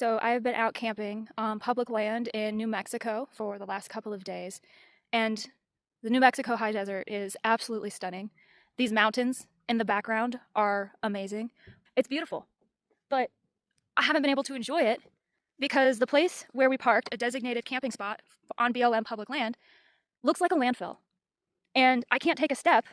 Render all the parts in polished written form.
So I have been out camping on public land in New Mexico for the last couple of days, and the New Mexico high desert is absolutely stunning. These mountains in the background are amazing. It's beautiful, but I haven't been able to enjoy it because the place where we parked, a designated camping spot on BLM public land, looks like a landfill. And I can't take a step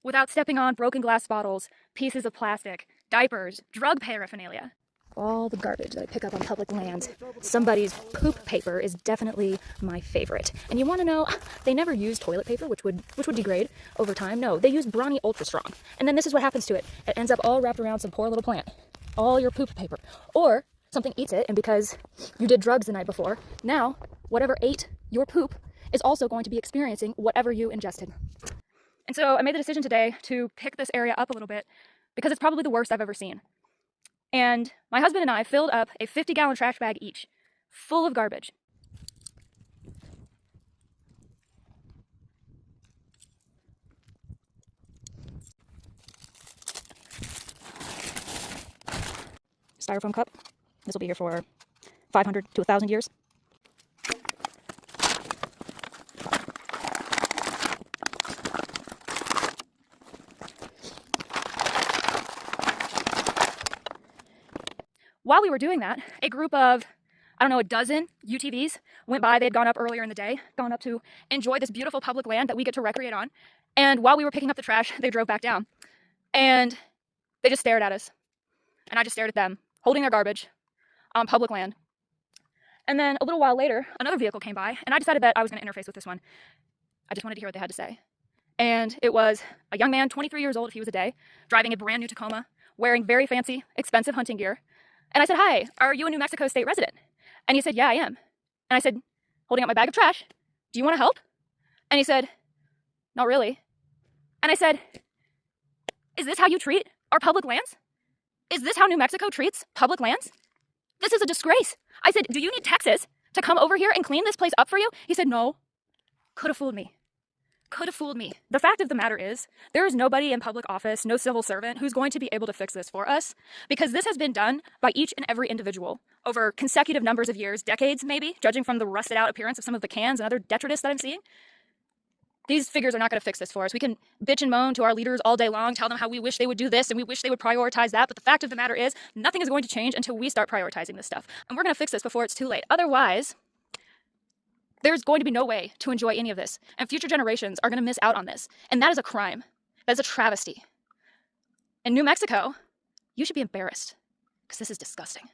without stepping on broken glass bottles, pieces of plastic, diapers, drug paraphernalia. All the garbage that I pick up on public land. Somebody's poop paper is definitely my favorite. And you want to know, they never use toilet paper, which would degrade over time. No, they use Brawny Ultra Strong. And then this is what happens to it. It ends up all wrapped around some poor little plant. All your poop paper. Or something eats it, and because you did drugs the night before, now whatever ate your poop is also going to be experiencing whatever you ingested. And so I made the decision today to pick this area up a little bit because it's probably the worst I've ever seen. And my husband and I filled up a 50-gallon trash bag each, full of garbage. Styrofoam cup. This will be here for 500 to 1,000 years. While we were doing that, a group of, a dozen UTVs went by. They had gone up earlier in the day, gone up to enjoy this beautiful public land that we get to recreate on. And while we were picking up the trash, they drove back down. And they just stared at us. And I just stared at them, holding their garbage on public land. And then a little while later, another vehicle came by, and I decided that I was going to interface with this one. I just wanted to hear what they had to say. And it was a young man, 23 years old if he was a day, driving a brand new Tacoma, wearing very fancy, expensive hunting gear. And I said, "Hi, are you a New Mexico State resident?" And he said, "Yeah, I am." And I said, holding up my bag of trash, "Do you want to help?" And he said, "Not really." And I said, "Is this how you treat our public lands? Is this how New Mexico treats public lands? This is a disgrace." I said, "Do you need Texas to come over here and clean this place up for you?" He said, "No." Could have fooled me. Could have fooled me. The fact of the matter is, there is nobody in public office, no civil servant, who's going to be able to fix this for us, because this has been done by each and every individual over consecutive numbers of years, decades maybe, judging from the rusted out appearance of some of the cans and other detritus that I'm seeing. These figures are not going to fix this for us. We can bitch and moan to our leaders all day long, tell them how we wish they would do this and we wish they would prioritize that, but the fact of the matter is, nothing is going to change until we start prioritizing this stuff. And we're going to fix this before it's too late. Otherwise, there's going to be no way to enjoy any of this, and future generations are going to miss out on this. And that is a crime. That is a travesty. In New Mexico, you should be embarrassed, because this is disgusting.